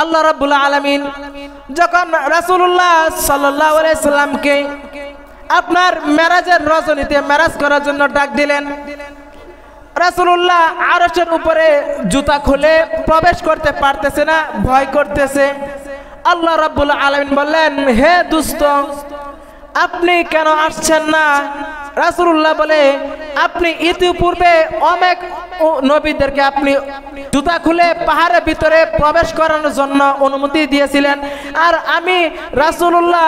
আল্লাহ রাব্বুল আলামিন যখন রাসূলুল্লাহ সাল্লাল্লাহু আলাইহি সাল্লামকে আপনার মেরাজের রজনীতে মেরাজ করার জন্য ডাক দিলেন, রাসূলুল্লাহ আরশের উপরে জুতা খুলে প্রবেশ করতে পারতেছে না, ভয় করতেছে। আল্লাহ রাব্বুল আলামিন বললেন, হে দুষ্ট, আপনি কেন আসছেন না? রাসূলুল্লাহ বলে, আপনি ইতিপূর্বে অনেক নবীদেরকে আপনি জুতা খুলে পাহাড়ের ভিতরে প্রবেশ করানোর জন্য অনুমতি দিয়েছিলেন, আর আমি রাসূলুল্লাহ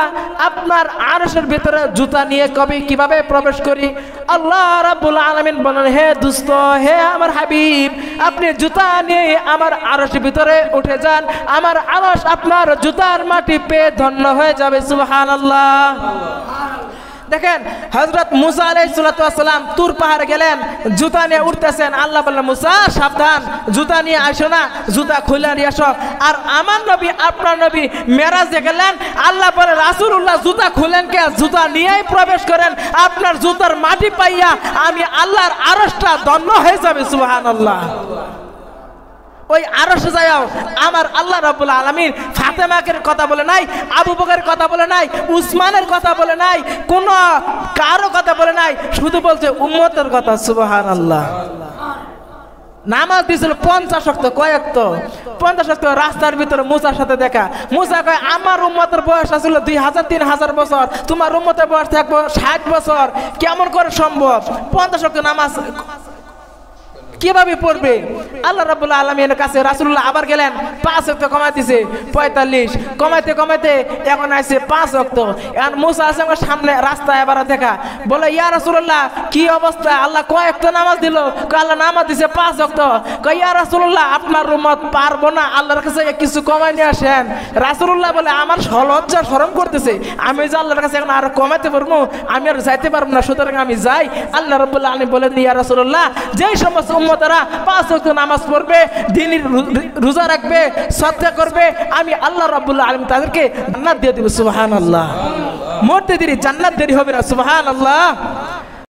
আপনার আরশের ভিতরে জুতা নিয়ে কিভাবে প্রবেশ করি? আল্লাহ রাব্বুল আলামিন বলেন, হে দুষ্ট, হে আমার হাবিব, আপনি জুতা নিয়ে আমার আরশের ভিতরে উঠে যান, আমার আরশ আপনার জুতার মাটি পেয়ে ধন্য হয়ে যাবে। সুবহানাল্লাহ। দেখেন, হযরত মুসা আলাইহিস সালাম তুর পাহাড়ে গেলেন, জুতা নিয়ে উঠতেছেন। আল্লাহ বললেন, মুসা সাবধান, জুতা নিয়ে আসো না, জুতা খুলে নিয়ে আসো। আর আমার নবী আপনার নবী মেরাজে গেলেন, আল্লাহ বলে, রাসূলুল্লাহ জুতা খুলেন কে? জুতা নিয়েই প্রবেশ করেন, আপনার জুতার মাটি পাইয়া আমি আল্লাহর আরশটা ধন্য হয়ে যাবে। সুবহানাল্লাহ। ওই আরশে যাও আমার আল্লাহ রাব্বুল আলামিন ফাতেমাকে কথা বলে নাই, আবু বকরের কথা বলে নাই, উসমানের কথা বলে নাই, কোন কারো কথা বলে নাই, শুধু বলছে উম্মতের কথা। সুবহানাল্লাহ। নামাজ দিয়েছিল 50 ওয়াক্ত, কয়েক তো 50 ওয়াক্ত। রাস্তার ভিতরে মুসার সাথে দেখা, মুসা কয়, আমার উম্মতের বয়স ছিল 2000-3000 বছর, তোমার উম্মতের বয়স থাকবো 60 বছর, কেমন করে সম্ভব? 50 ওয়াক্ত নামাজ কিভাবে পড়বে? আল্লাহ রাব্বুল আলামিনের কাছে রাসূলুল্লাহ আবার গেলেন, 5 ওয়াক্ত কমাই দিয়েছে, 45 কমাইতে কমাইতে এখন আসছে 5 ওয়াক্ত। এখন মুসা আলাইহিস সামনে রাস্তায় আবার দেখা, বলে, ইয়া রাসূলুল্লাহ কি অবস্থা? আল্লাহ কয়েকটা নামাজ দিল, আল্লাহ নামাজ দিছে 5 ওয়াক্ত। কয়, ইয়া রাসূলুল্লাহ আপনার উম্মত পারবো না, আল্লাহর কাছে কিছু কমাই নিয়ে আসেন। রাসূলুল্লাহ বলে, আমার লজ্জা শরম করতেছে, আমি যে আল্লাহর কাছে এখন আর কমাইতে পারবো, আমি আর যাইতে পারবো না, সুতরাং আমি যাই। আল্লাহ রাব্বুল আলামিন বলেন, ইয়া রাসূলুল্লাহ যেই সমস্ত উম্মতেরা 5 ওয়াক্ত নামাজ পড়বে, দিনের রোজা রাখবে, সাদকা করবে, আমি আল্লাহ রাব্বুল আলামিন তাদেরকে জান্নাত দিয়ে দেব। সুবহানাল্লাহ। মরতে দেরি জান্নাত দেরি হবে না। সুবহানাল্লাহ।